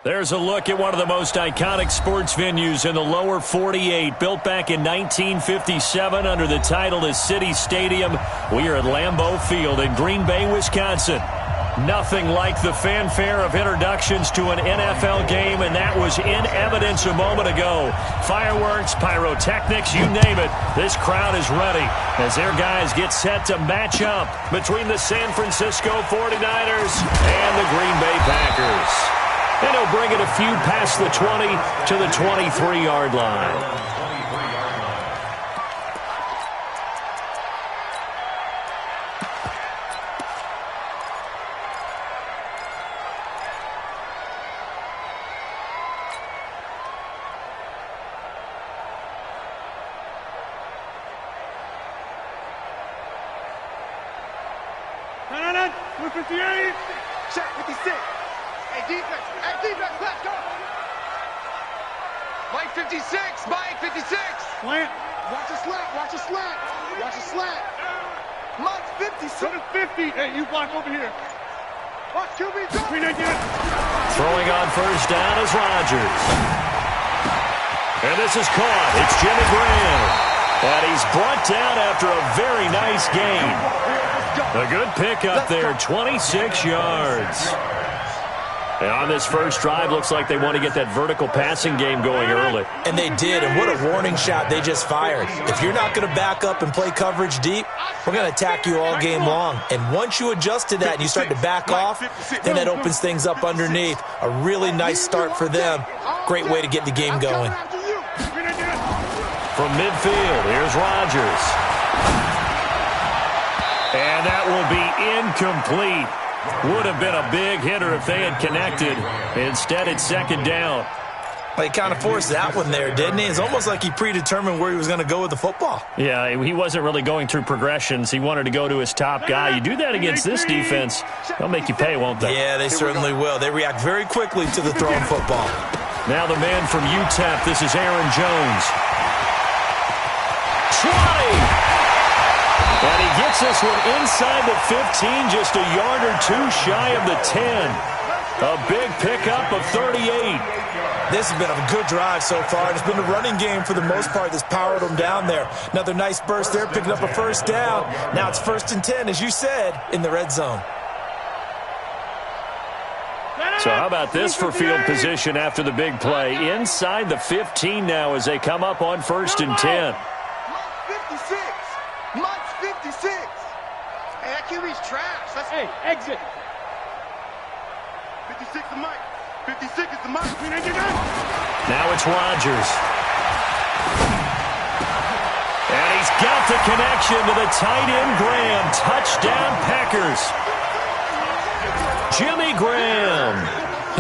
There's a look at one of the most iconic sports venues in the lower 48, built back in 1957 under the title of City Stadium. We are at Lambeau Field in Green Bay, Wisconsin. Nothing like the fanfare of introductions to an NFL game, and that was in evidence a moment ago. Fireworks, pyrotechnics, you name it. This crowd is ready as their guys get set to match up between the San Francisco 49ers and the Green Bay Packers. And he'll bring it a few past the 20 to the 23-yard line. Number 58. Check 56. Hey, defense. Hey, defense, let's go. Mike 56. Mike 56. Slant. Watch a slant. Watch a slant. Watch a slant. Mike 56. Go to 50. Hey, you block over here. Watch QB go. Throwing on first down is Rodgers. And this is caught. It's Jimmy Graham. And he's brought down after a very nice gain. A good pickup there, 26 yards. And on this first drive, looks like they want to get that vertical passing game going early. And they did, and what a warning shot they just fired. If you're not going to back up and play coverage deep, we're going to attack you all game long. And once you adjust to that and you start to back off, then that opens things up underneath. A really nice start for them. Great way to get the game going. From midfield, here's Rodgers. And that will be incomplete. Would have been a big hitter if they had connected. Instead, it's second down. Well, he kind of forced that one there, didn't he? It's almost like he predetermined where he was going to go with the football. Yeah, he wasn't really going through progressions. He wanted to go to his top guy. You do that against this defense, they'll make you pay, won't they? Yeah, they certainly will. They react very quickly to the thrown football. Now the man from UTEP, this is Aaron Jones. 20! And he gets this one inside the 15, just a yard or two shy of the 10. A big pickup of 38. This has been a good drive so far. It's been the running game for the most part that's powered them down there. Another nice burst there, picking up a first down. Now it's 1st and 10, as you said, in the red zone. So how about this for field position after the big play? Inside the 15 now as they come up on 1st and 10. QB's trash. Hey, exit. 56 is Mike. 56 is the Mike. Now it's Rodgers. And he's got the connection to the tight end Graham. Touchdown Packers. Jimmy Graham.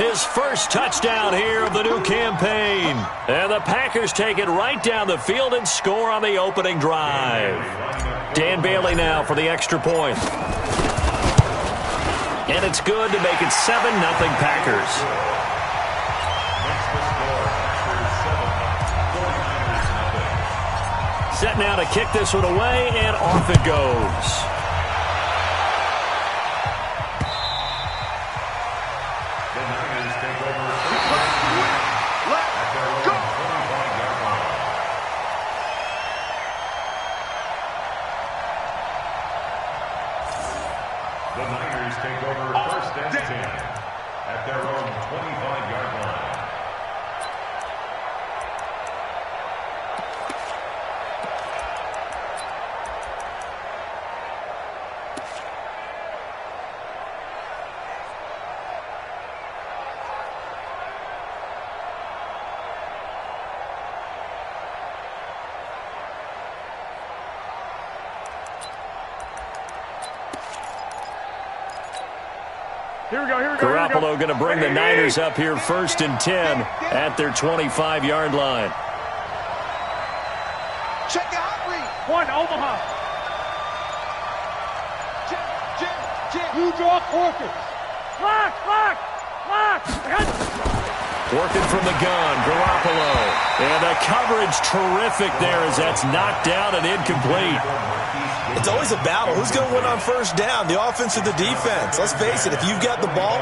His first touchdown here of the new campaign. And the Packers take it right down the field and score on the opening drive. Dan Bailey now for the extra point. And it's good to make it 7-0 Packers. Set now to kick this one away, and off it goes. The Niners take over 1st and 10 at their own 25-yard line. Here we go. Garoppolo going to bring the Niners up here 1st and 10 at their 25-yard line. Check the hot read. One, Omaha. Check. You draw Corker. Lock. Working from the gun, Garoppolo. And the coverage terrific there as that's knocked down and incomplete. It's always a battle. Who's going to win on first down, the offense or the defense? Let's face it, if you've got the ball,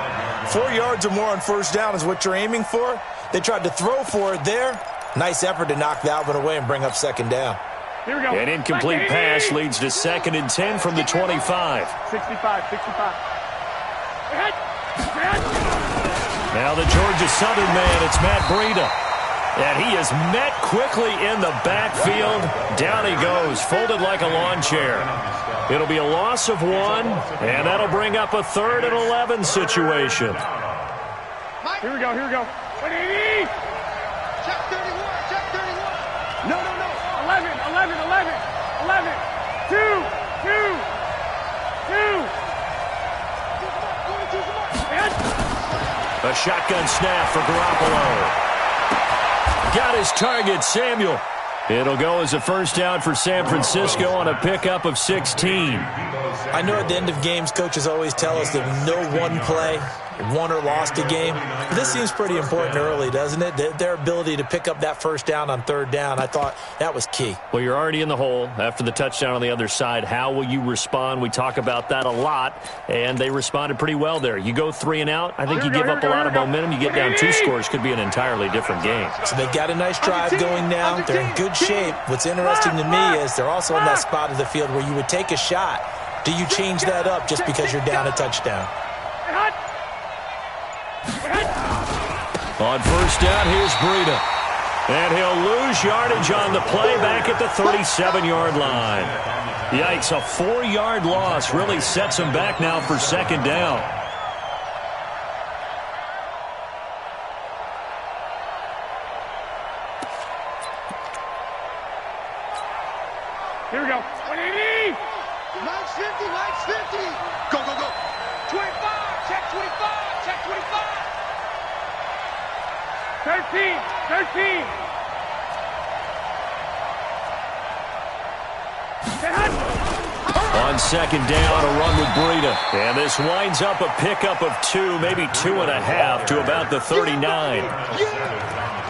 4 yards or more on first down is what you're aiming for. They tried to throw for it there. Nice effort to knock that one away and bring up second down. Here we go. An incomplete pass leads to 2nd and 10 from the 25. 65. Now the Georgia Southern man, it's Matt Breida. And he is met quickly in the backfield. Down he goes, folded like a lawn chair. It'll be a loss of 1, and that'll bring up a 3rd and 11 situation. Here we go. 180. Check 31, check 31. No. 11. 2. A shotgun snap for Garoppolo. Got his target, Samuel. It'll go as a first down for San Francisco on a pickup of 16. I know at the end of games, coaches always tell us that no one play won or lost a game. But this seems pretty important early, doesn't it? Their ability to pick up that first down on 3rd down, I thought that was key. Well, you're already in the hole after the touchdown on the other side. How will you respond? We talk about that a lot, and they responded pretty well there. You go 3 and out, I think you give up a lot of momentum. You get down 2 scores, could be an entirely different game. So they've got a nice drive going now. They're in good shape. What's interesting to me is they're also in that spot of the field where you would take a shot. Do you change that up just because you're down a touchdown? On first down, here's Breida. And he'll lose yardage on the play back at the 37-yard line. Yikes, a 4-yard loss really sets him back now for second down. Here we go. 180. Mike's 50. Go. 25, check 25. 13. On second down, a run with Breida. And this winds up a pickup of 2, maybe 2.5 to about the 39.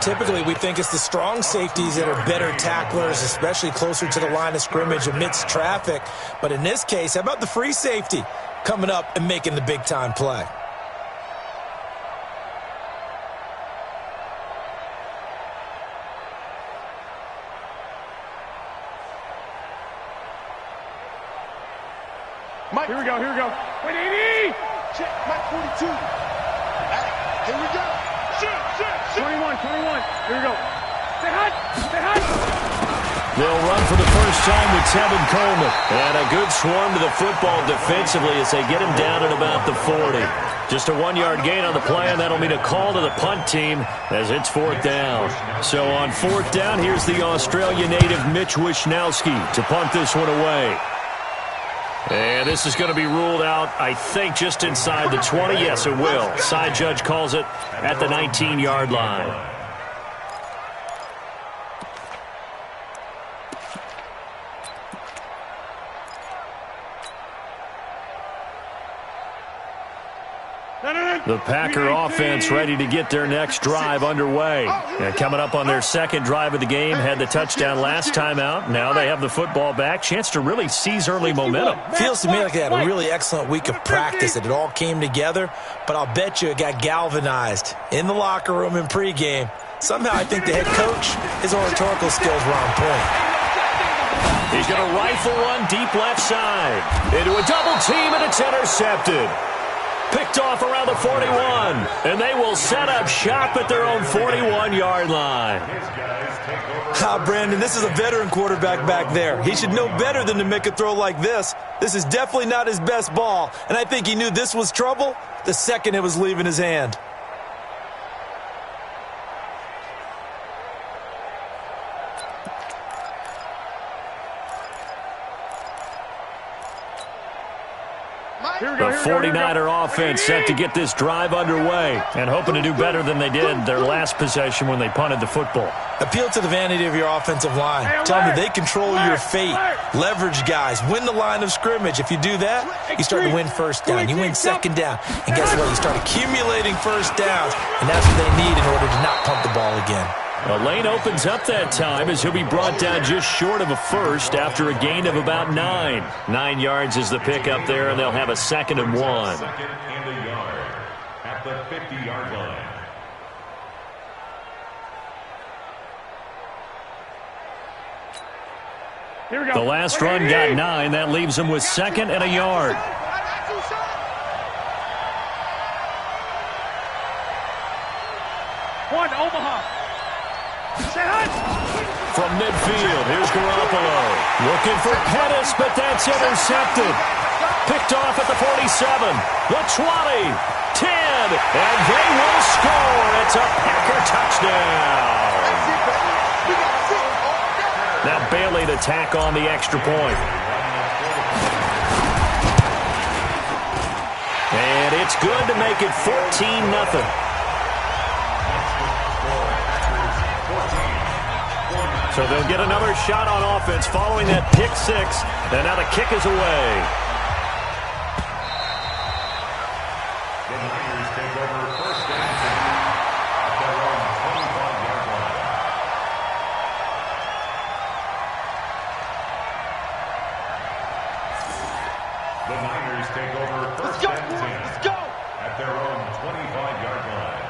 Typically, we think it's the strong safeties that are better tacklers, especially closer to the line of scrimmage amidst traffic. But in this case, how about the free safety coming up and making the big-time play? Here we go. 180. Check, Mike 42. Here we go. Shoot. 21. Here we go. Stay hot. They'll run for the first time with Tevin Coleman. And a good swarm to the football defensively as they get him down at about the 40. Just a 1-yard gain on the play, and that'll mean a call to the punt team as it's 4th down. So on 4th down, here's the Australia native Mitch Wishnowsky to punt this one away. And this is going to be ruled out, I think, just inside the 20. Yes, it will. Side judge calls it at the 19-yard line. The Packer offense ready to get their next drive underway. And coming up on their second drive of the game, had the touchdown last time out. Now they have the football back. Chance to really seize early momentum. Feels to me like they had a really excellent week of practice, that it all came together. But I'll bet you it got galvanized in the locker room in pregame. Somehow I think the head coach, his oratorical skills were on point. He's going to rifle one deep left side. Into a double team, and it's intercepted. Picked off around the 41, and they will set up shop at their own 41-yard line. Brandon, this is a veteran quarterback back there. He should know better than to make a throw like this. This is definitely not his best ball, and I think he knew this was trouble the second it was leaving his hand. The 49er offense set to get this drive underway and hoping to do better than they did their last possession when they punted the football. Appeal to the vanity of your offensive line. Tell them they control your fate. Leverage guys. Win the line of scrimmage. If you do that, you start to win first down. You win second down. And guess what? You start accumulating first downs. and that's what they need in order to not punt the ball again. The lane opens up that time as he'll be brought down just short of a first after a gain of about 9. 9 yards is the pickup there, and they'll have a 2nd and 1. Second and a yard at the 50-yard line. Here we go. The last run got 9. That leaves him with 2nd and a yard. One, Omaha. From midfield, here's Garoppolo. Looking for Pettis, but that's intercepted. Picked off at the 47, the 20, 10, and they will score. It's a Packer touchdown. Now Bailey to tack on the extra point. And it's good to make it 14-0. So they'll get another shot on offense following that pick 6, and now the kick is away. The Niners take over first and 10 at their own 25-yard line. The Niners take over first and 10 at their own 25-yard line.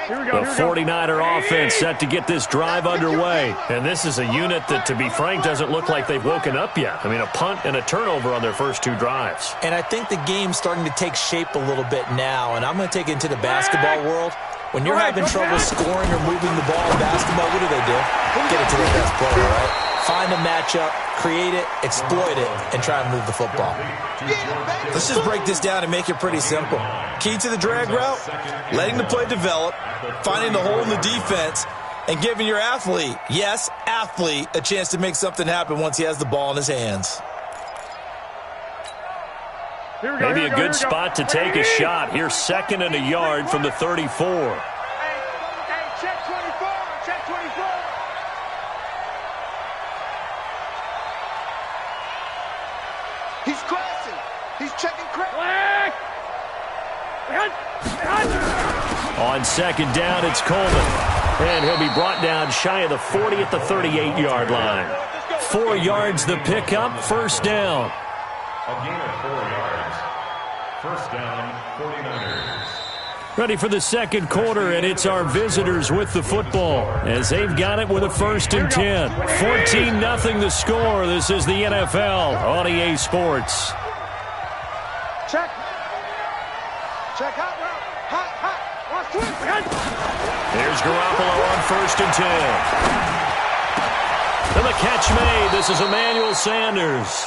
The 49er offense set to get this drive underway. And this is a unit that, to be frank, doesn't look like they've woken up yet. I mean, a punt and a turnover on their first 2 drives. And I think the game's starting to take shape a little bit now, and I'm going to take it into the basketball world. When you're having trouble scoring or moving the ball in basketball, what do? Get it to their best player, right? Find a matchup, create it, exploit it, and try and move the football. Let's just break this down and make it pretty simple. Key to the drag route, letting the play develop, finding the hole in the defense, and giving your athlete, yes, athlete, a chance to make something happen once he has the ball in his hands. Maybe a good spot to take a shot. Here's 2nd and a yard from the 34. Hey, check 24, check 24. He's crossing. He's checking crack. On 2nd down, it's Coleman. And he'll be brought down shy of the 40 at the 38-yard line. 4 yards the pickup, first down. A gain of 4 yards. First down, 49ers. Ready for the second quarter, and it's our visitors with the football as they've got it with a 1st and 10. 14-0 the score. This is the NFL on EA Sports. Check. Check hot route. Hot. Watch twist. Here's Garoppolo on 1st and 10. And the catch made. This is Emmanuel Sanders.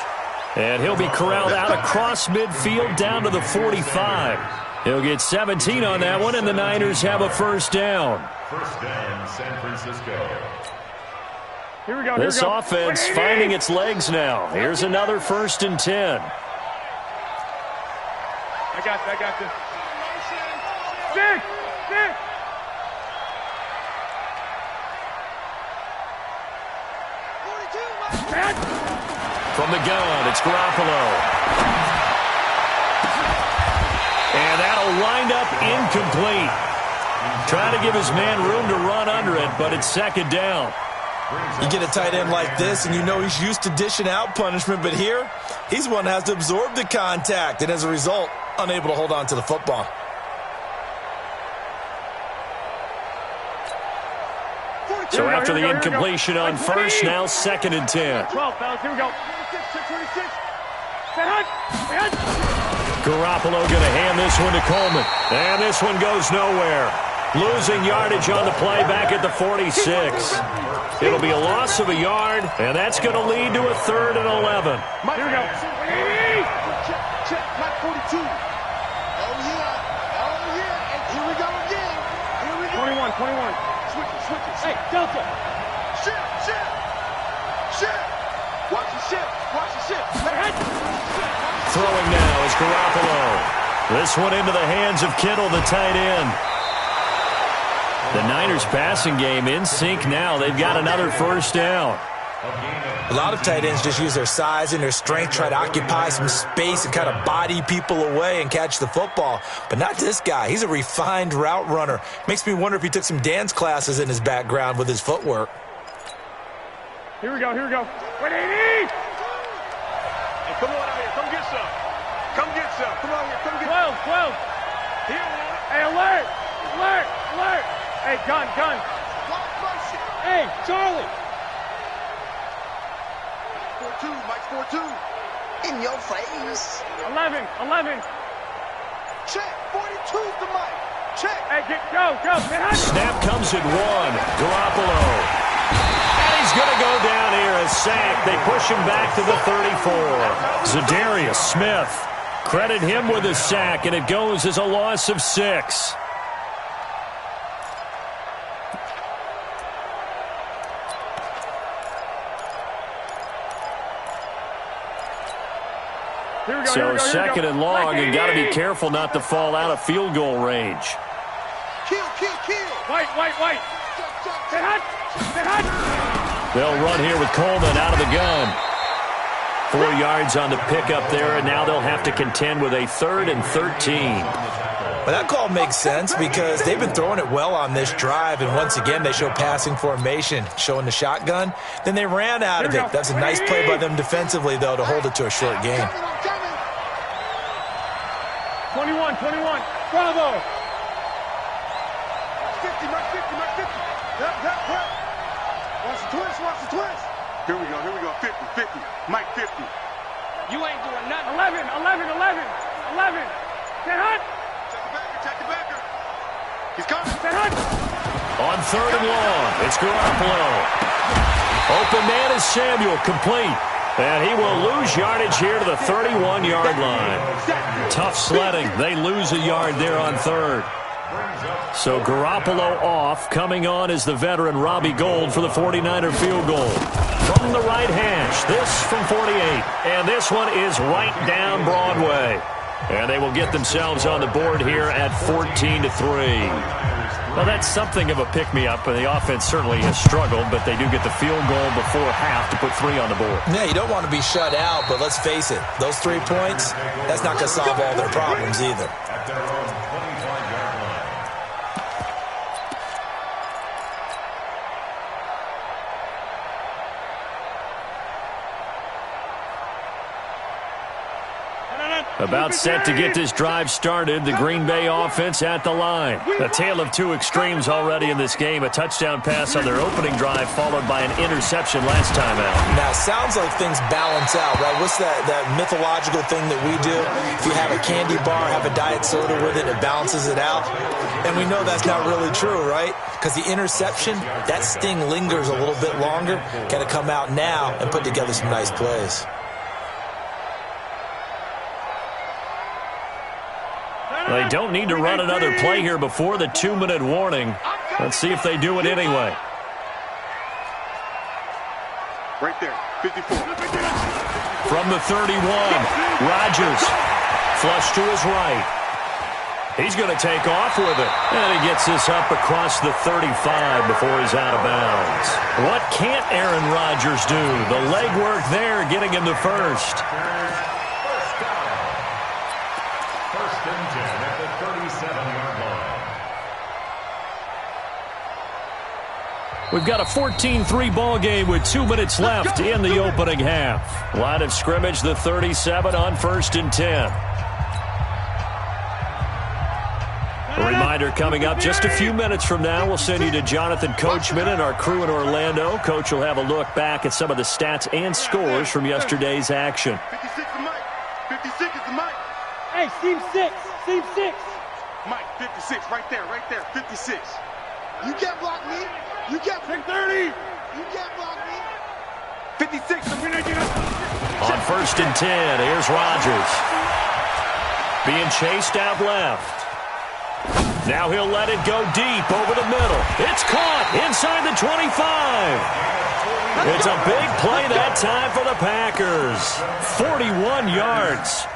And he'll be corralled out across midfield down to the 45. He'll get 17 on that one, and the Niners have a first down. First down, San Francisco. Here we go. This offense finding its legs now. Here's another 1st and 10. I got this. Stick. From the gun, it's Garoppolo. And that'll wind up incomplete. Trying to give his man room to run under it, but it's 2nd down. You get a tight end like this, and you know he's used to dishing out punishment, but here, he's one that has to absorb the contact, and as a result, unable to hold on to the football. So after the incompletion on 1st, now 2nd and 10. 12, fellas, here we go. 26. Garoppolo going to hand this one to Coleman. And this one goes nowhere. Losing yardage on the play back at the 46. It'll be a loss of a yard, and that's going to lead to a 3rd and 11. Here we go. Check, Mike 42. Oh, yeah. And here we go again. 21. Switch it. Hey, Delta. Shift. Watch the shift. Throwing now is Garoppolo. This one into the hands of Kittle, the tight end. The Niners passing game in sync now. They've got another first down. A lot of tight ends just use their size and their strength, try to occupy some space and kind of body people away and catch the football. But not this guy. He's a refined route runner. Makes me wonder if he took some dance classes in his background with his footwork. Here we go, here we go. 180! Hey, come on out here. Come get some. Come get some. Come on here. Come get 12, 12. Here, Hey, alert! Alert! Alert! Hey, gun, gun. block motion. Hey, Charlie! 4-2. Mike 4-2. In your face. 11, 11. Check. 42's the Mike. Check. Hey, go, go. Hit hot. Snap comes at 1. Garoppolo. And he's going to go down here, a sack. They push him back to the 34. Zadarius Smith. Credit him with a sack, and it goes as a loss of 6. So second and long, and got to be careful not to fall out of field goal range. Kill, kill, kill. White. Hit hot. Hit hot. They'll run here with Coleman out of the gun. 4 yards on the pickup there, and now they'll have to contend with a 3rd and 13. Well, that call makes sense because they've been throwing it well on this drive, and once again they show passing formation, showing the shotgun. Then they ran out of it. That's a nice play by them defensively, though, to hold it to a short game. 21. Bravo. 50, Mike 50, Mike 50. Yep. Watch the twist. Here we go. 50. Mike 50. You ain't doing nothing. 11. Hit hot. Check the backer. He's coming. Hit hot. On 3rd and long, it's Garoppolo. Open man is Samuel, complete. And he will lose yardage here to the 31-yard line. Tough sledding. They lose a yard there on 3rd. So Garoppolo off. Coming on is the veteran Robbie Gould for the 49er field goal. From the right hash, this from 48. And this one is right down Broadway. And they will get themselves on the board here at 14-3. Well, that's something of a pick-me-up, and the offense certainly has struggled, but they do get the field goal before half to put 3 on the board. Yeah, you don't want to be shut out, but let's face it, those 3 points, that's not going to solve all their problems either. At their own 25-yard line. About set to get this drive started, the Green Bay offense at the line. A tale of 2 extremes already in this game. A touchdown pass on their opening drive followed by an interception last time out. Now, it sounds like things balance out, right? What's that mythological thing that we do? If you have a candy bar, have a diet soda with it, it balances it out. And we know that's not really true, right? Because the interception, that sting lingers a little bit longer. Got to come out now and put together some nice plays. They don't need to run another play here before the 2-minute warning. Let's see if they do it anyway. Right there, 54. From the 31, Rodgers. Flush to his right. He's going to take off with it. And he gets this up across the 35 before he's out of bounds. What can't Aaron Rodgers do? The legwork there getting him the first. First and 10 at the 37-yard line. We've got a 14-3 ball game with 2 minutes left in the opening half. Line of scrimmage, the 37 on 1st and 10. A reminder coming up just a few minutes from now, we'll send you to Jonathan Coachman and our crew in Orlando. Coach will have a look back at some of the stats and scores from yesterday's action. 56 is Mike. 56 is the Mike. Hey, seam 6. Mike, 56, right there, 56. You can't block me. You can't. 30. You can't block me. 56. On 1st and 10, here's Rodgers. Being chased out left. Now he'll let it go deep over the middle. It's caught inside the 25. It's a big play that time for the Packers. 41 yards.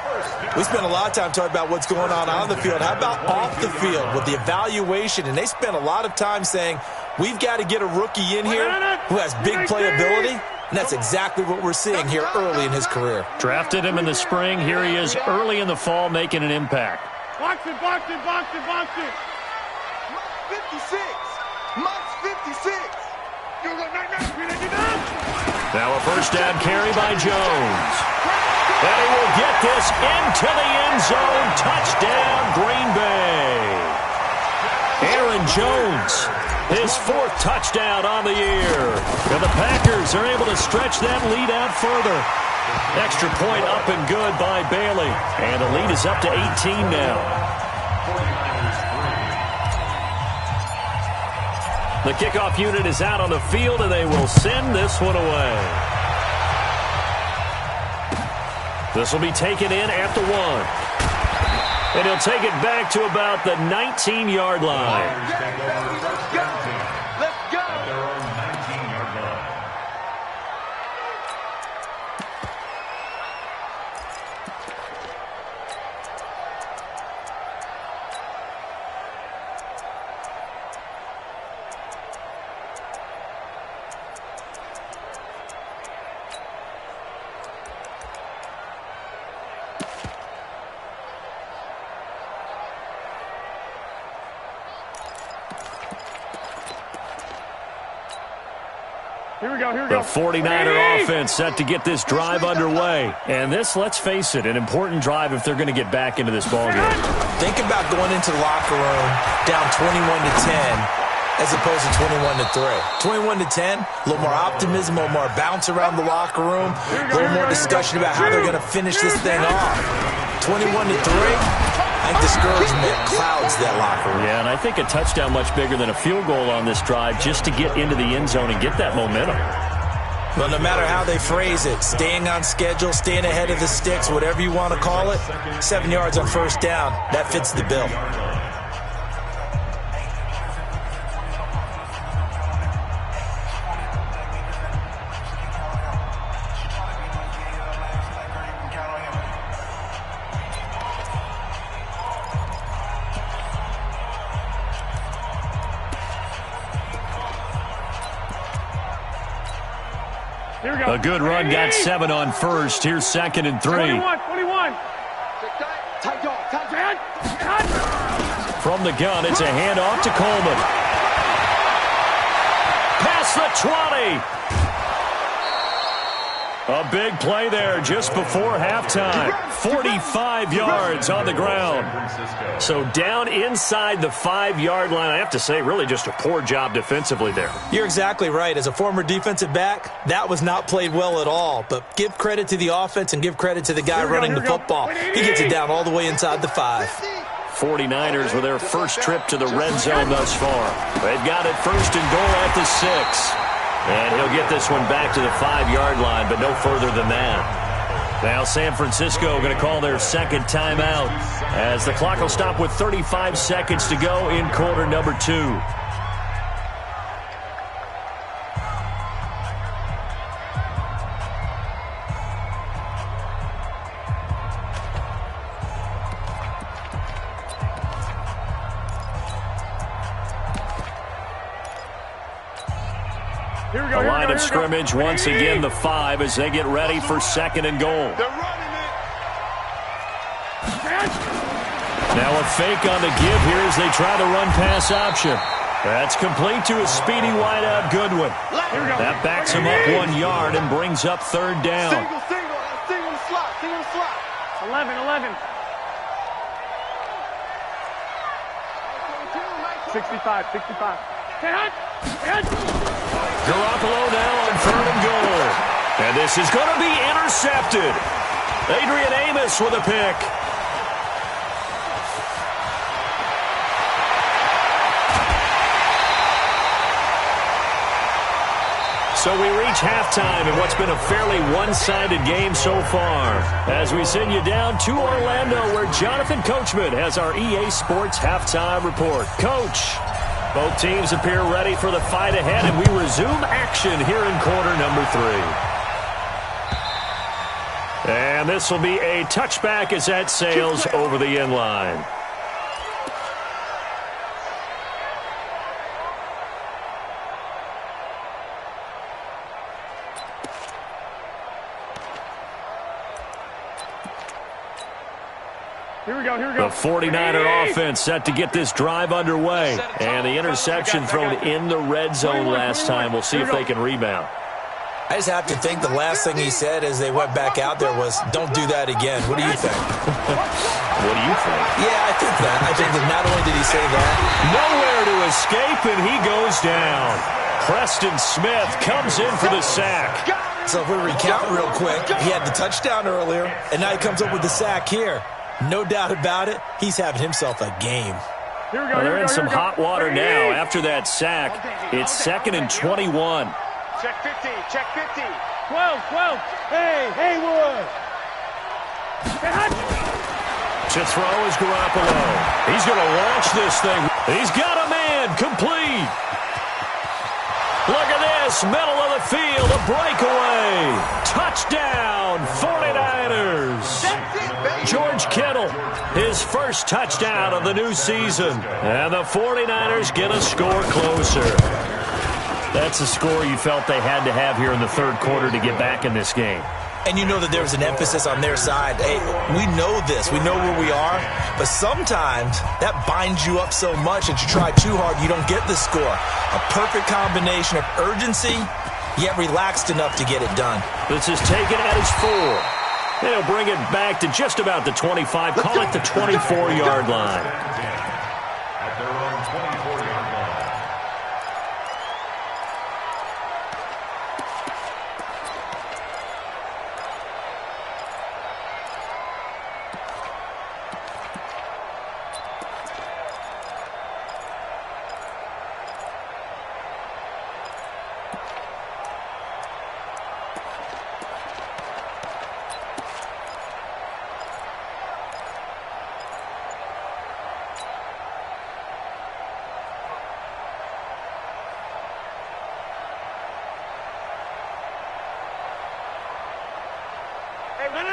We spent a lot of time talking about what's going on the field. How about off the field with the evaluation? And they spent a lot of time saying, we've got to get a rookie in here who has big playability. And that's exactly what we're seeing here early in his career. Drafted him in the spring. Here he is early in the fall making an impact. Box it, box it, box it, box it. 56. Monk's 56. Now a first down carry by Jones. And he will get this into the end zone. Touchdown, Green Bay. Aaron Jones, his 4th touchdown on the year. And the Packers are able to stretch that lead out further. Extra point up and good by Bailey. And the lead is up to 18 now. The kickoff unit is out on the field, and they will send this one away. This will be taken in at the 1. And he'll take it back to about the 19-yard line. Let's go. At their own 19-yard line. Here we go, here we The go. 49er offense set to get this drive underway. And this, let's face it, an important drive if they're going to get back into this ballgame. Think about going into the locker room down 21-10 as opposed to 21-3. 21-10, a little more optimism, a little more bounce around the locker room, a little more discussion about how they're going to finish this thing off. 21-3. I think discouragement clouds that locker room. Yeah, and I think a touchdown much bigger than a field goal on this drive just to get into the end zone and get that momentum. Well, no matter how they phrase it, staying on schedule, staying ahead of the sticks, whatever you want to call it, 7 yards on first down, that fits the bill. A good run, got 7 on first. Here's 2nd and 3. 21, 21. Tight dog, tight dog. From the gun, it's a handoff to Coleman. Past the 20. A big play there just before halftime. 45 yards on the ground. So down inside the 5-yard line. I have to say, really just a poor job defensively there. You're exactly right. As a former defensive back, that was not played well at all. But give credit to the offense and give credit to the guy running the football. He gets it down all the way inside the 5. 49ers with their first trip to the red zone thus far. They've got it 1st and goal at the 6. And he'll get this one back to the 5-yard line, but no further than that. Now San Francisco going to call their 2nd timeout as the clock will stop with 35 seconds to go in quarter number 2. The line of scrimmage once again the 5 as they get ready for 2nd and goal. They're running it. Now a fake on the give here as they try the run pass option. That's complete to a speedy wideout Goodwin. That backs him up 1 yard and brings up 3rd down. Single the slot, single the slot. 11. 65. Garoppolo now on 3rd and goal. And this is going to be intercepted. Adrian Amos with a pick. So we reach halftime in what's been a fairly one-sided game so far. As we send you down to Orlando where Jonathan Coachman has our EA Sports halftime report. Coach, both teams appear ready for the fight ahead, and we resume action here in quarter number 3. And this will be a touchback as that sails over the end line. Here we go, here we go. The 49er offense set to get this drive underway. And the interception thrown in the red zone last time. We'll see if they can rebound. I just have to think the last thing he said as they went back out there was, don't do that again. What do you think? What do you think? Yeah, I think that. I think that not only did he say that. Nowhere to escape, and he goes down. Preston Smith comes in for the sack. So if we recount real quick, he had the touchdown earlier, and now he comes up with the sack here. No doubt about it, he's having himself a game. Here we go, Well, they're in here we go, some here we go. hot water now after that sack. It's 2nd and 21. Check 50, check 50. 12, 12. Hey, Haywood. Hey, Hutch. To throw is Garoppolo. He's going to launch this thing. He's got a man, complete. Look at this, middle of the field, a breakaway. Touchdown, 49ers. George Kittle, his first touchdown of the new season. And the 49ers get a score closer. That's a score you felt they had to have here in the third quarter to get back in this game. And you know that there's an emphasis on their side. Hey, we know this. We know where we are. But sometimes that binds you up so much that you try too hard, you don't get the score. A perfect combination of urgency, yet relaxed enough to get it done. This is taken at his 4. They'll bring it back to just about the 25. Call it the 24-yard line. At their own 24-yard line.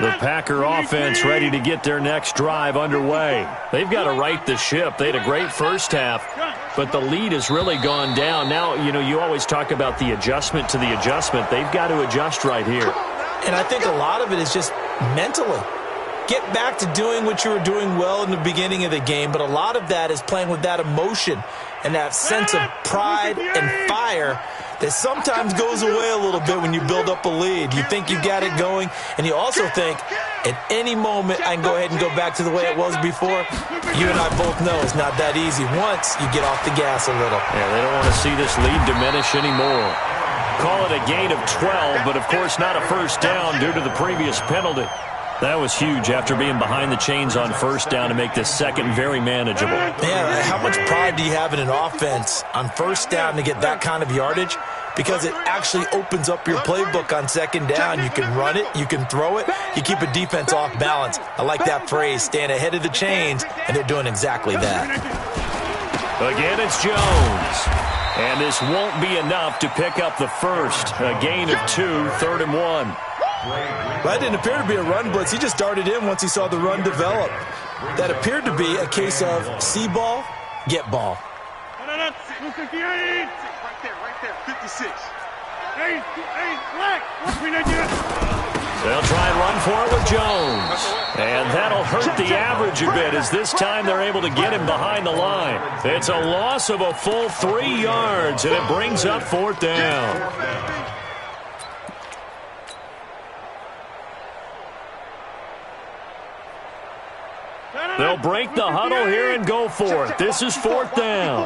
The Packer offense ready to get their next drive underway. They've got to right the ship. They had a great first half, but the lead has really gone down. Now, you always talk about the adjustment to the adjustment. They've got to adjust right here. And I think a lot of it is just mentally. Get back to doing what you were doing well in the beginning of the game, but a lot of that is playing with that emotion and that sense of pride and fire that sometimes goes away a little bit when you build up a lead. You think you got it going, and you also think, at any moment, I can go ahead and go back to the way it was before. You and I both know it's not that easy once you get off the gas a little. Yeah, they don't want to see this lead diminish anymore. Call it a gain of 12, but of course not a first down due to the previous penalty. That was huge after being behind the chains on first down to make this second very manageable. Man, how much pride do you have in an offense on first down to get that kind of yardage? Because it actually opens up your playbook on second down. You can run it, you can throw it, you keep a defense off balance. I like that phrase, stand ahead of the chains, and they're doing exactly that. Again, it's Jones. And this won't be enough to pick up the first. A gain of 2, 3rd and 1. That didn't appear to be a run blitz. He just darted in once he saw the run develop. That appeared to be a case of see ball, get ball. Right there, 56. Hey, Black. They'll try and run for it with Jones. And that'll hurt the average a bit as this time they're able to get him behind the line. It's a loss of a full 3 yards, and it brings up 4th down. They'll break the huddle here and go for it. This is 4th down.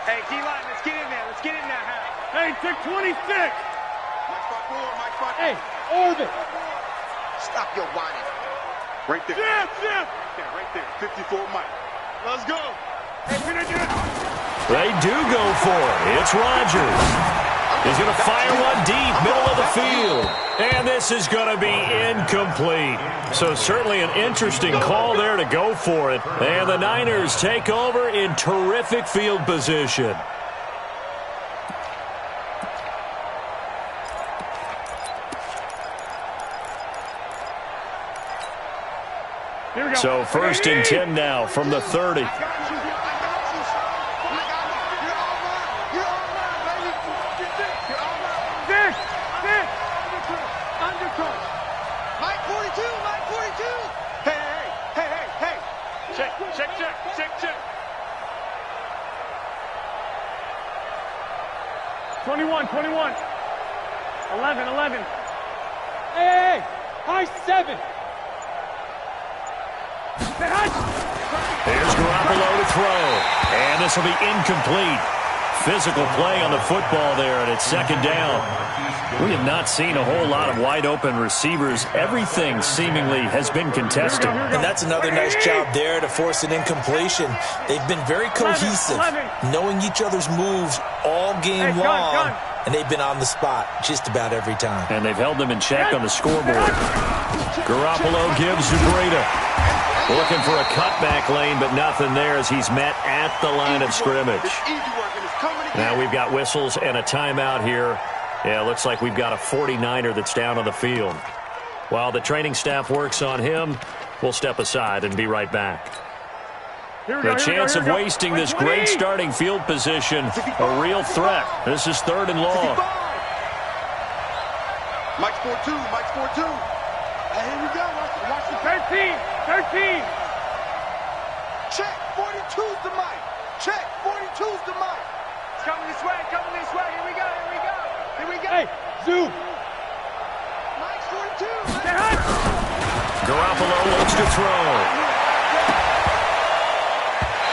Hey, D-line, let's get in there. Let's get in there, Harry. Hey, check 26. Mike front four, Mike front. Hey, Orbit. Stop your whining. Right there. Jeff. Right there. 54, Mike. Let's go. Hey, They do go for it. It's Rodgers. He's going to fire one deep, middle of the field. And this is going to be incomplete. So certainly an interesting call there to go for it. And the Niners take over in terrific field position. So 1st and 10 now from the 30. check. 21. 11. Hey, high 7. There's Garoppolo to throw. And this will be incomplete. Physical play on the football there, and it's second down. We have not seen a whole lot of wide-open receivers. Everything seemingly has been contested. And that's another nice job there to force an incompletion. They've been very cohesive, knowing each other's moves all game long, and they've been on the spot just about every time. And they've held them in check on the scoreboard. Garoppolo gives to Breida. Looking for a cutback lane, but nothing there as he's met at the line of scrimmage. Now we've got whistles and a timeout here. Yeah, it looks like we've got a 49er that's down on the field. While the training staff works on him, we'll step aside and be right back. The chance of wasting this great starting field position, a real threat. This is 3rd and long. Mike's 4-2. Hey, here we go. Watch the 13. check. 42's the Mike. Check. 42's the Mike. It's coming this way. Here we go. Hey, zoom. Mike's 42. Garoppolo looks to throw.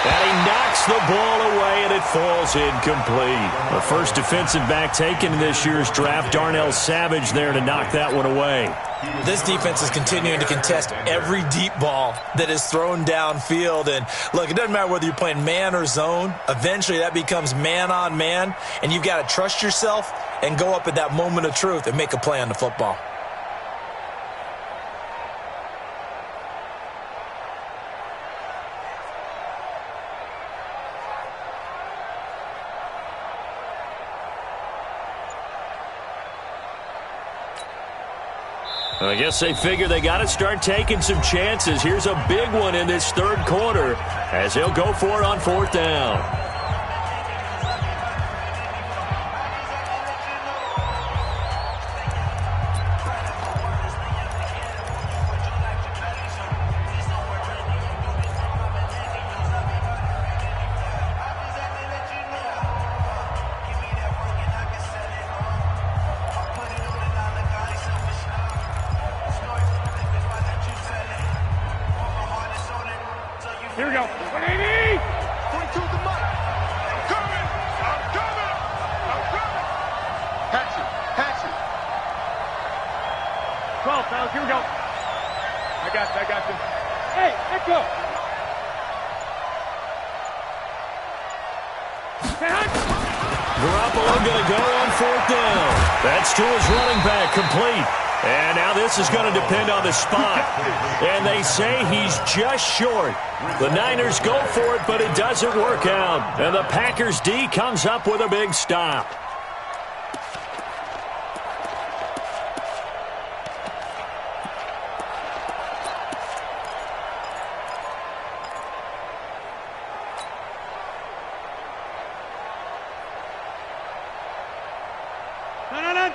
And he knocks the ball away, and it falls incomplete. The first defensive back taken in this year's draft, Darnell Savage, there to knock that one away. This defense is continuing to contest every deep ball that is thrown downfield. And, look, it doesn't matter whether you're playing man or zone. Eventually, that becomes man on man, and you've got to trust yourself and go up at that moment of truth and make a play on the football. I guess they figure they got to start taking some chances. Here's a big one in this 3rd quarter as he'll go for it on 4th down. Here we go. 180. 42's the Mike. I'm coming. Hatchet. 12, fellas. Here we go. I got you. Hey, Echo. Garoppolo going to go on 4th down. That's to his running back, complete. And now this is going to depend on the spot. And they say he's just short. The Niners go for it, but it doesn't work out. And the Packers D comes up with a big stop.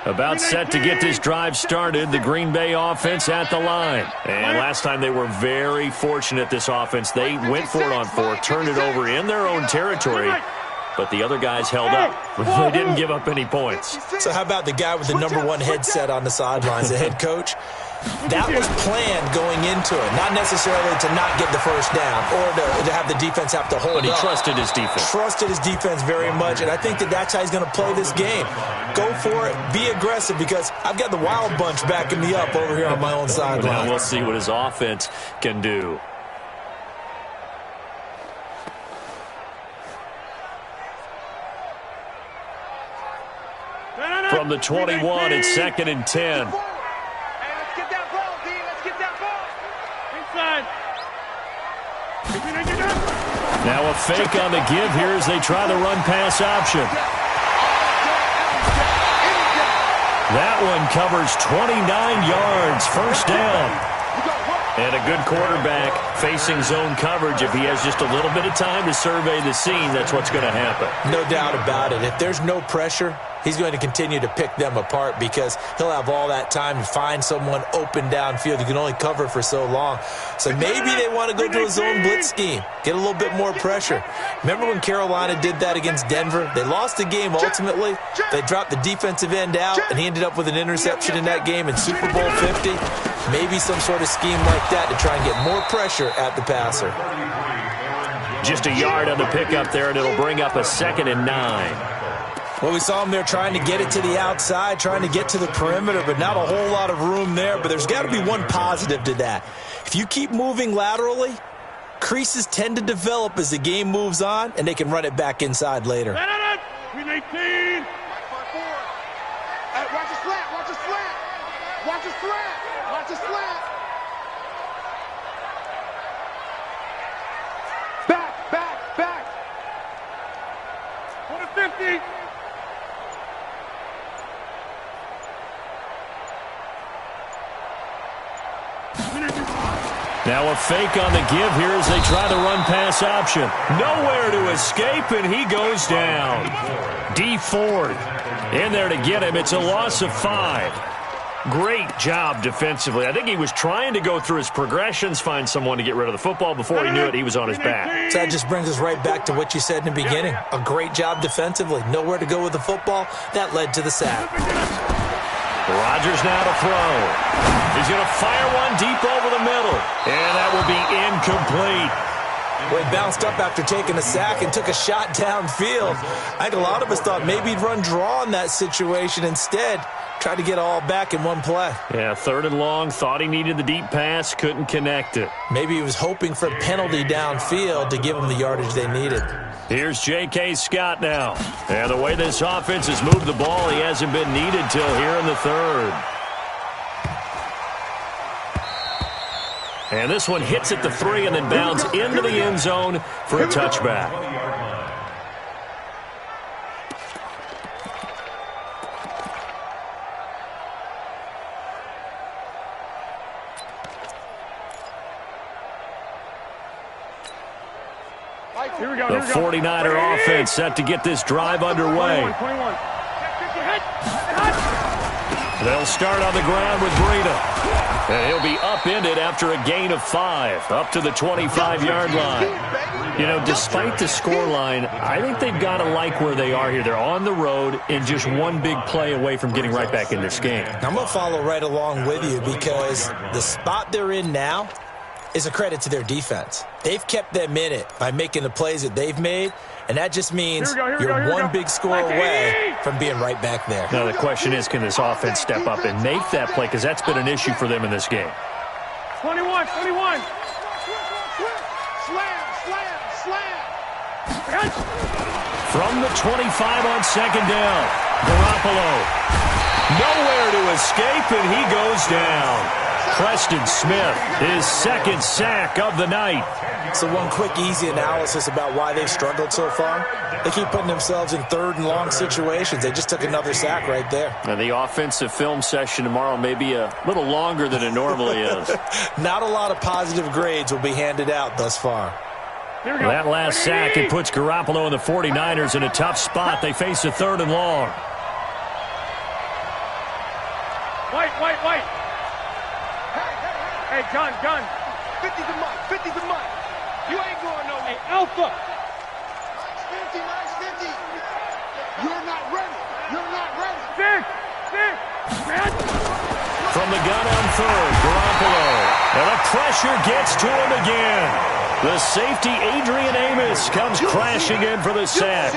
About set to get this drive started, the Green Bay offense at the line. And last time they were very fortunate, this offense. They went for it on 4, turned it over in their own territory, but the other guys held up. They didn't give up any points. So how about the guy with the #1 headset on the sidelines, the head coach? That was planned going into it, not necessarily to not get the first down or to have the defense have to hold But he up. trusted his defense. Trusted his defense very much, and I think that's how he's going to play this game. Go for it, be aggressive, because I've got the Wild Bunch backing me up over here on my own sideline. Now we'll see what his offense can do. From the 21, it's 2nd and 10. Now a fake on the give here as they try the run-pass option. That one covers 29 yards. First down. And a good quarterback facing zone coverage. If he has just a little bit of time to survey the scene, that's what's going to happen. No doubt about it. If there's no pressure, he's going to continue to pick them apart because he'll have all that time to find someone open downfield. You can only cover for so long. So maybe they want to go to a zone blitz scheme, get a little bit more pressure. Remember when Carolina did that against Denver? They lost the game ultimately. They dropped the defensive end out, and he ended up with an interception in that game in Super Bowl 50. Maybe some sort of scheme like that to try and get more pressure at the passer. Just a yard on the pickup there, and it'll bring up a 2nd and 9. Well, we saw him there trying to get it to the outside, trying to get to the perimeter, but not a whole lot of room there. But there's got to be one positive to that. If you keep moving laterally, creases tend to develop as the game moves on, and they can run it back inside later. Win 18. Hey, watch his slant, watch his slant. Watch his slant, watch his slant. Back, back, back. Go to 50. Now a fake on the give here as they try the run-pass option. Nowhere to escape, and he goes down. D Ford in there to get him. It's a loss of 5. Great job defensively. I think he was trying to go through his progressions, find someone to get rid of the football. Before he knew it, he was on his back. So that just brings us right back to what you said in the beginning. A great job defensively. Nowhere to go with the football. That led to the sack. Rodgers now to throw. He's going to fire one deep over the middle. And that will be incomplete. Well, he bounced up after taking a sack and took a shot downfield. I think a lot of us thought maybe he'd run draw in that situation. Instead, tried to get all back in one play. Yeah, 3rd and long. Thought he needed the deep pass. Couldn't connect it. Maybe he was hoping for a penalty downfield to give him the yardage they needed. Here's J.K. Scott now. And the way this offense has moved the ball, he hasn't been needed till here in the 3rd. And this one hits at the 3 and then bounds into the end zone for a touchback. The 49er offense set to get this drive underway. 21. They'll start on the ground with Breida. And he'll be upended after a gain of 5, up to the 25-yard line. You know, despite the scoreline, I think they've got to like where they are here. They're on the road and just one big play away from getting right back in this game. I'm going to follow right along with you because the spot they're in now is a credit to their defense. They've kept them in it by making the plays that they've made, and that just means you're one big score away from being right back there. Now the question is, can this offense step up and make that play? Because that's been an issue for them in this game. 21. Slam. From the 25 on 2nd down, Garoppolo. Nowhere to escape, and he goes down. Preston Smith, his 2nd sack of the night. So one quick, easy analysis about why they've struggled so far. They keep putting themselves in 3rd and long situations. They just took another sack right there. And the offensive film session tomorrow may be a little longer than it normally is. Not a lot of positive grades will be handed out thus far. That last sack, it puts Garoppolo and the 49ers in a tough spot. They face a 3rd and long. White. Hey, gun. 50's a month. 50's a month. You ain't going nowhere. Hey, Alpha. Nice 50. You're not ready. Six. From the gun on 3rd, Garoppolo. And the pressure gets to him again. The safety, Adrian Amos, comes crashing in for the sack.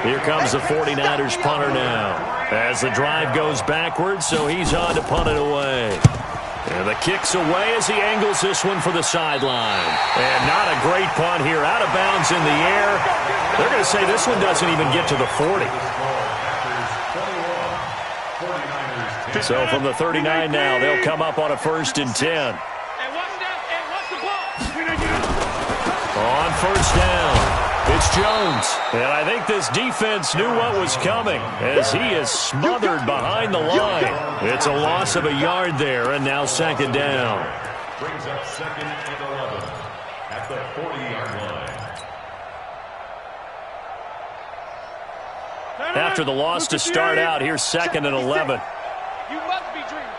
Here comes the 49ers punter now. As the drive goes backwards, so he's on to punt it away. And the kick's away as he angles this one for the sideline. And not a great punt here. Out of bounds in the air. They're going to say this one doesn't even get to the 40. So from the 39 now, they'll come up on a 1st and 10. On 1st down, it's Jones. And I think this defense knew what was coming as he is smothered behind the line. It's a loss of a yard there, and now 2nd down. brings up 2nd and 11 at the 40-yard line. After the loss to start out, here's 2nd and 11. You must be dreaming.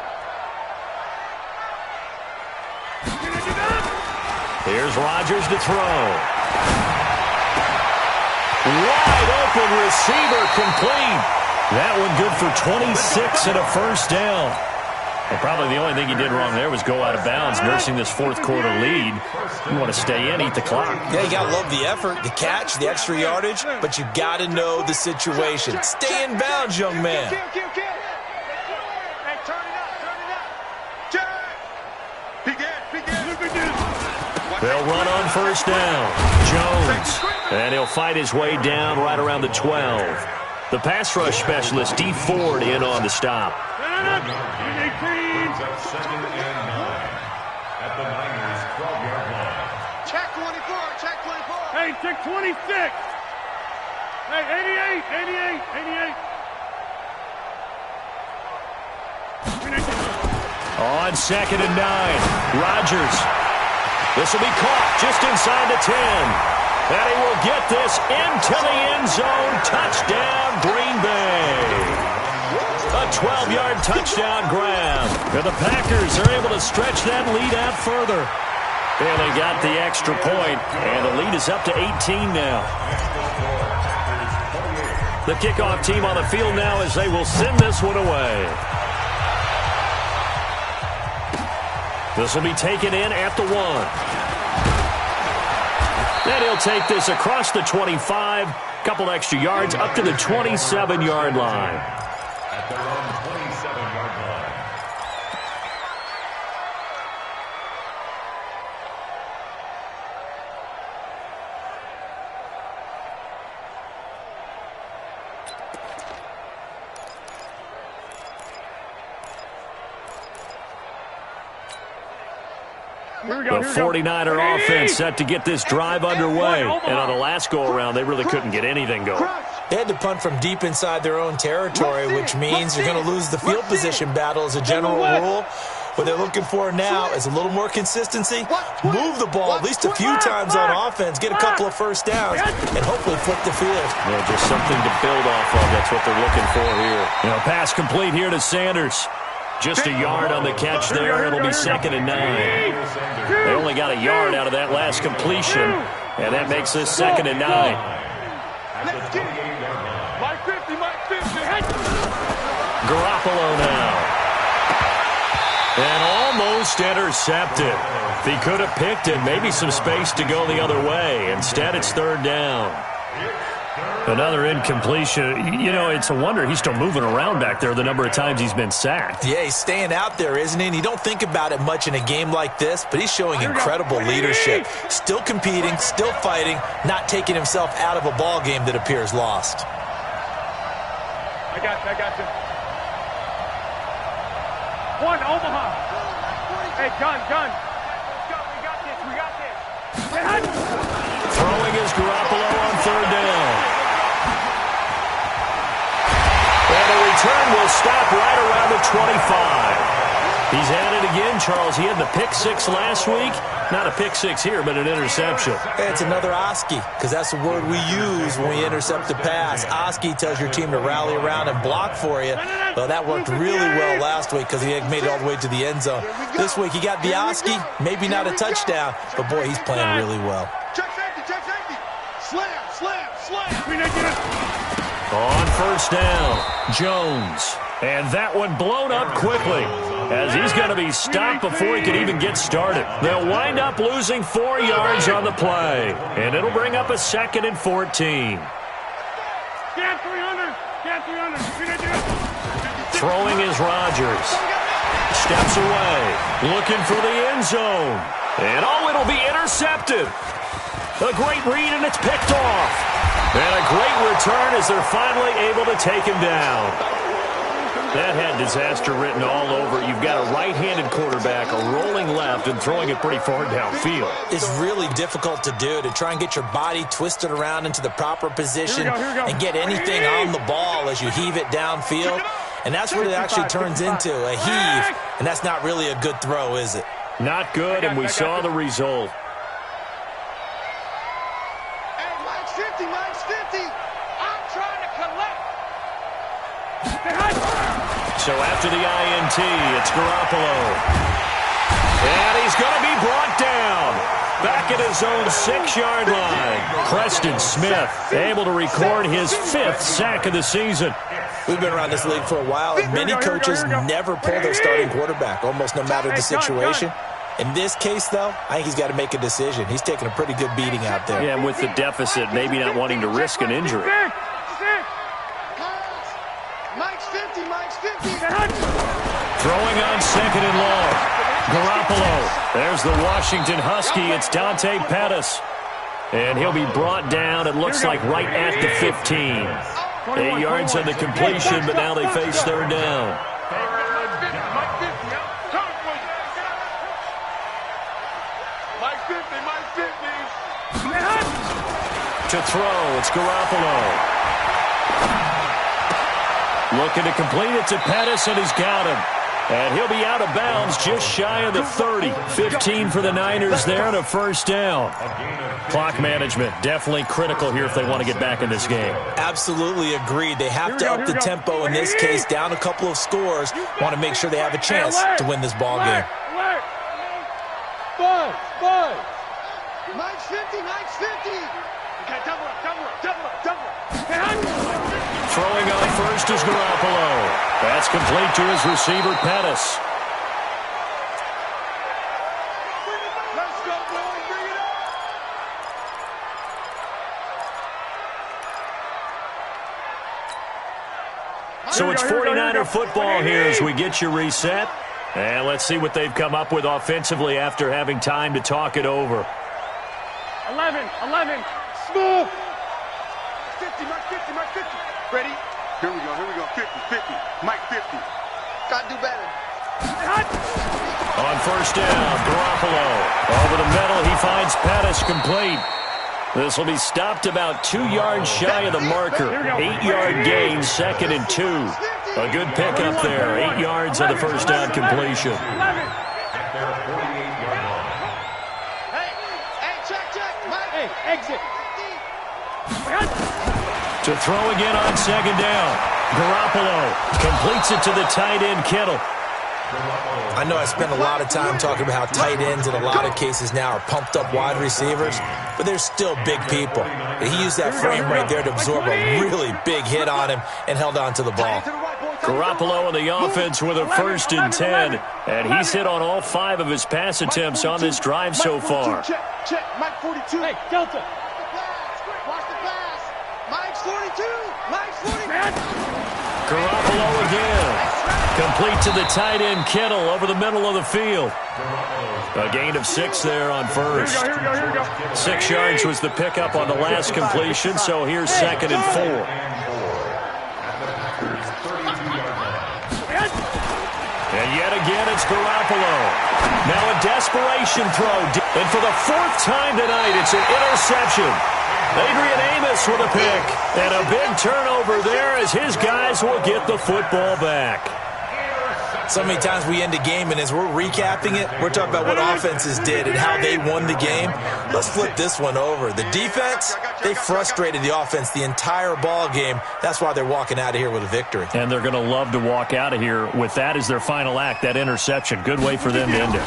Here's Rodgers to throw. Wide open receiver, complete. That one good for 26 and a first down. And probably the only thing he did wrong there was go out of bounds, nursing this fourth-quarter lead. You want to stay in, eat the clock. Yeah, you got to love the effort, the catch, the extra yardage, but you got to know the situation. Stay in bounds, young man. Hey, turn it up. They'll run on first down. Jones. And he'll fight his way down right around the 12. The pass rush specialist, D. Ford, in on the stop. Brings up 2nd and 9 at the Niners' 12-yard line. Check 24, check 24. Hey, check 26. Hey, 88. On 2nd and 9, Rodgers. This will be caught just inside the 10. And he will get this into the end zone. Touchdown, Green Bay. A 12-yard touchdown grab. And the Packers are able to stretch that lead out further. And they got the extra point, and the lead is up to 18 now. The kickoff team on the field now as they will send this one away. This will be taken in at the 1. Then he'll take this across the 25, couple extra yards up to the 27-yard line. At their own 27-yard line. The 49er offense set to get this drive underway. And on the last go-around, they really couldn't get anything going. They had to punt from deep inside their own territory, which means you're going to lose the field position battle as a general rule. What they're looking for now is a little more consistency, move the ball at least a few times on offense, get a couple of first downs, and hopefully flip the field. Yeah, just something to build off of. That's what they're looking for here. Pass complete here to Sanders. Just a yard on the catch there. It'll be 2nd and 9. They only got a yard out of that last completion, and that makes this 2nd and 9. Mike 50, Mike 50. Garoppolo now. And almost intercepted. He could have picked it, maybe some space to go the other way. Instead, it's 3rd down. Another incompletion. It's a wonder he's still moving around back there the number of times he's been sacked. Yeah, he's staying out there, isn't he? And you don't think about it much in a game like this, but he's showing incredible leadership. Still competing, still fighting, not taking himself out of a ball game that appears lost. I got you. One, Omaha. Hey, gun. We got this. Throwing is Garoppolo on 3rd down. And the return will stop right around the 25. He's at it again, Charles. He had the pick 6 last week. Not a pick 6 here, but an interception. It's another Oski, because that's the word we use when we intercept the pass. Oski tells your team to rally around and block for you. Well, that worked really well last week because he had made it all the way to the end zone. This week he got the Oski, maybe not a touchdown, but boy, he's playing really well. Check safety. Slam. On first down, Jones. And that one blown up quickly as he's going to be stopped before he can even get started. They'll wind up losing 4 yards on the play, and it'll bring up a 2nd and 14. Get 300. Throwing is Rodgers. Steps away, looking for the end zone. And it'll be intercepted. A great read, and it's picked off. And a great return as they're finally able to take him down. That had disaster written all over it. You've got a right-handed quarterback, a rolling left, and throwing it pretty far downfield. It's really difficult to do, to try and get your body twisted around into the proper position and get anything on the ball as you heave it downfield. And that's what it actually turns into, a heave. And that's not really a good throw, is it? Not good, and we saw the result. Hey, Mike's 50, Mike's 50. I'm trying to collect. So after the INT, it's Garoppolo. And he's going to be brought down. Back at his own 6-yard line. Preston Smith able to record his 5th sack of the season. We've been around this league for a while, and many coaches never pull their starting quarterback, almost no matter the situation. In this case, though, I think he's got to make a decision. He's taking a pretty good beating out there. Yeah, and with the deficit, maybe not wanting to risk an injury. Mike's 50, Mike's 50. Throwing on 2nd and long. Garoppolo. There's the Washington Husky. It's Dante Pettis. And he'll be brought down, it looks like, right at the 15. 8 yards on the completion, but now they face 3rd down. To throw, it's Garoppolo. Looking to complete it to Pettis, and he's got him. And he'll be out of bounds just shy of the 30. 15 for the Niners there and a 1st down. Clock management definitely critical here if they want to get back in this game. Absolutely agreed. They have to up the tempo in this case, down a couple of scores. Want to make sure they have a chance to win this ball game. Mike's 50, Mike's 50. Okay, double up. Throwing on first is Garoppolo. That's complete to his receiver, Pettis. Let's go, boys. Bring it up. So it's 49er football here as we get you reset. And let's see what they've come up with offensively after having time to talk it over. 11. Smooth. 50, Mike 50, Mike 50. Ready? Here we go. 50. Mike 50. Gotta do better. On 1st down, Garoppolo. Over the middle, he finds Pettis complete. This will be stopped about 2 yards shy of the marker. 8-yard gain, 2nd and 2. A good pickup there. 8 yards on the 1st down completion. Exit. To throw again on 2nd down. Garoppolo completes it to the tight end, Kittle. I know I spent a lot of time talking about how tight ends in a lot of cases now are pumped up wide receivers, but they're still big people. He used that frame right there to absorb a really big hit on him and held on to the ball. Garoppolo in the offense with a 1st and 10, and he's hit on all 5 of his pass attempts on this drive so far. Check. Mike 42. Hey, Delta. Watch the pass. Mike's 42. Mike's 42. Garoppolo again. Complete to the tight end, Kittle, over the middle of the field. A gain of 6 there on first. Here we go. 6 yards was the pickup on the last completion, so here's 2nd and 4. And yet again, it's Garoppolo. Now a desperation throw. And for the 4th time tonight, it's an interception. Adrian Amos with a pick. And a big turnover there as his guys will get the football back. So many times we end a game, and as we're recapping it, we're talking about what offenses did and how they won the game. Let's flip this one over. The defense, they frustrated the offense the entire ball game. That's why they're walking out of here with a victory. And they're going to love to walk out of here with that as their final act, that interception. Good way for them to end it.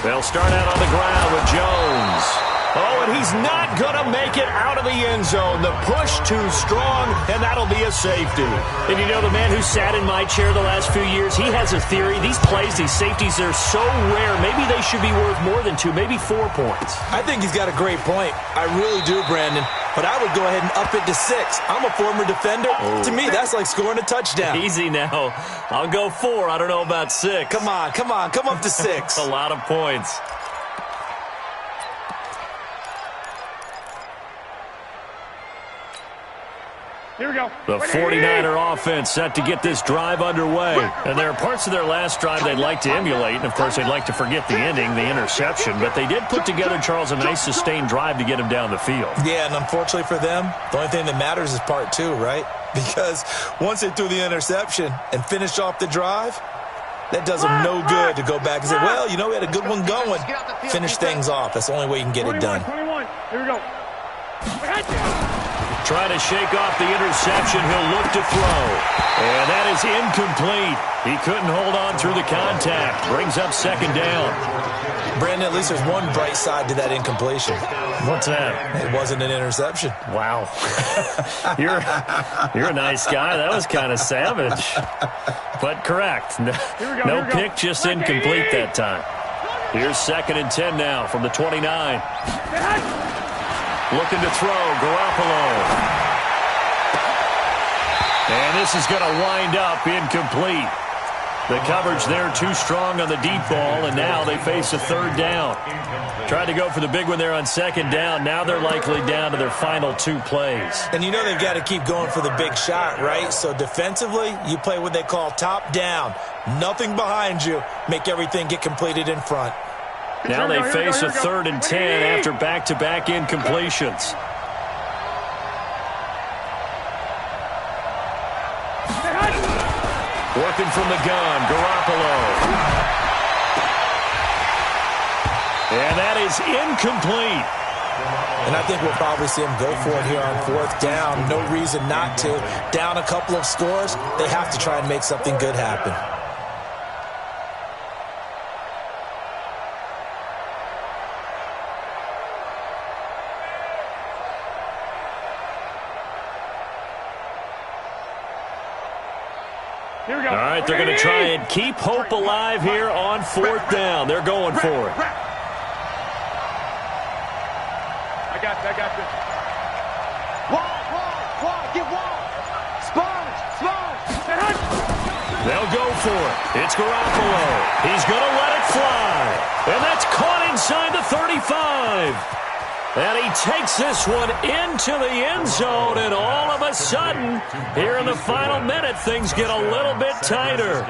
They'll start out on the ground with Jones. Oh, and he's not going to make it out of the end zone. The push too strong, and that'll be a safety. And you know, the man who sat in my chair the last few years, he has a theory. These plays, these safeties, they're so rare. Maybe they should be worth more than 2, maybe 4 points. I think he's got a great point. I really do, Brandon. But I would go ahead and up it to 6. I'm a former defender. To me, that's like scoring a touchdown. Easy now. I'll go 4. I don't know about 6. Come on. Come up to 6. A lot of points. Here we go. The 49er offense set to get this drive underway. And there are parts of their last drive they'd like to emulate. And, of course, they'd like to forget the ending, the interception. But they did put together, Charles, a nice sustained drive to get him down the field. Yeah, and unfortunately for them, the only thing that matters is part 2, right? Because once they threw the interception and finished off the drive, That does them no good to go back and say, well, you know, we had a good one going. Finish things off. That's the only way you can get it done. 21. Here we go. Trying to shake off the interception. He'll look to throw. And that is incomplete. He couldn't hold on through the contact. Brings up second down. Brandon, at least there's one bright side to that incompletion. What's that? It wasn't an interception. Wow. You're a nice guy. That was kind of savage. But correct. No pick, just incomplete that time. Here's 2nd and 10 now from the 29. Looking to throw, Garoppolo. And this is going to wind up incomplete. The coverage there too strong on the deep ball, and now they face a 3rd down. Tried to go for the big one there on 2nd down. Now they're likely down to their final 2 plays. And you know they've got to keep going for the big shot, right? So defensively, you play what they call top down. Nothing behind you. Make everything get completed in front. Now they face a 3rd and 10 after back-to-back incompletions. Working from the gun, Garoppolo. And that is incomplete. And I think we'll probably see him go for it here on 4th down. No reason not to. Down a couple of scores, they have to try and make something good happen. Here we go. All right, they're going to try and keep hope alive here on 4th down. They're going for it. I got this. Wall, get wall. Sponge. They'll go for it. It's Garoppolo. He's going to let it fly. And that's caught inside the 35. And he takes this one into the end zone, and all of a sudden, here in the final minute, things get a little bit tighter.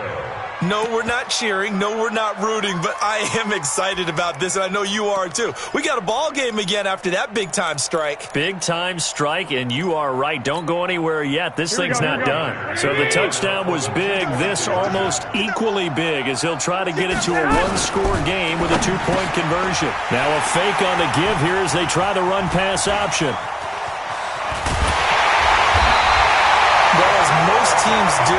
No, we're not cheering. No, we're not rooting, but I am excited about this, and I know you are too. We got a ball game again after that big-time strike. Big-time strike, and you are right. Don't go anywhere yet. This thing's not done. So the touchdown was big. This almost equally big as he'll try to get it to a 1-score game with a 2-point conversion. Now a fake on the give here as they try the run-pass option. Well, as most teams do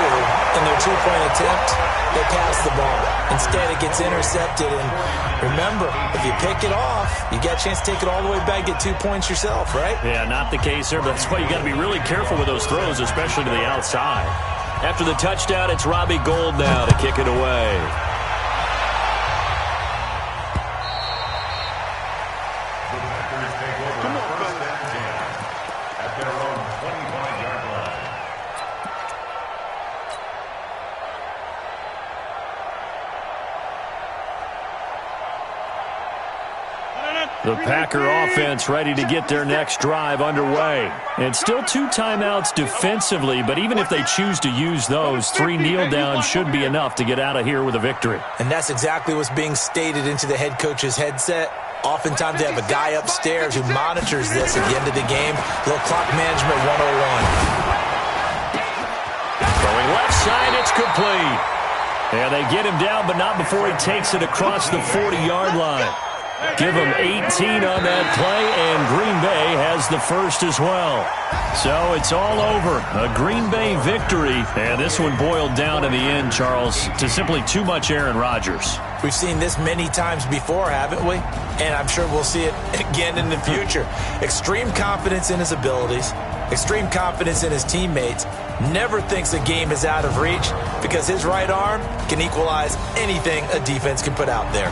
in their 2-point attempt, they pass the ball. Instead, it gets intercepted. And remember, if you pick it off, you got a chance to take it all the way back, get 2 points yourself, right? Yeah, not the case there, but that's why you got to be really careful with those throws, especially to the outside. After the touchdown, it's Robbie Gould now to kick it away. The Packers take over 1st and 10 at their own 25-yard line. The Packer offense ready to get their next drive underway. And still 2 timeouts defensively, but even if they choose to use those, 3 kneel downs should be enough to get out of here with a victory. And that's exactly what's being stated into the head coach's headset. Oftentimes they have a guy upstairs who monitors this at the end of the game. Little clock management 101. Going left side, it's complete. And they get him down, but not before he takes it across the 40-yard line. Give him 18 on that play, and Green Bay has the first as well. So it's all over. A Green Bay victory, and this one boiled down in the end, Charles, to simply too much Aaron Rodgers. We've seen this many times before, haven't we? And I'm sure we'll see it again in the future. Extreme confidence in his abilities, extreme confidence in his teammates, never thinks a game is out of reach because his right arm can equalize anything a defense can put out there.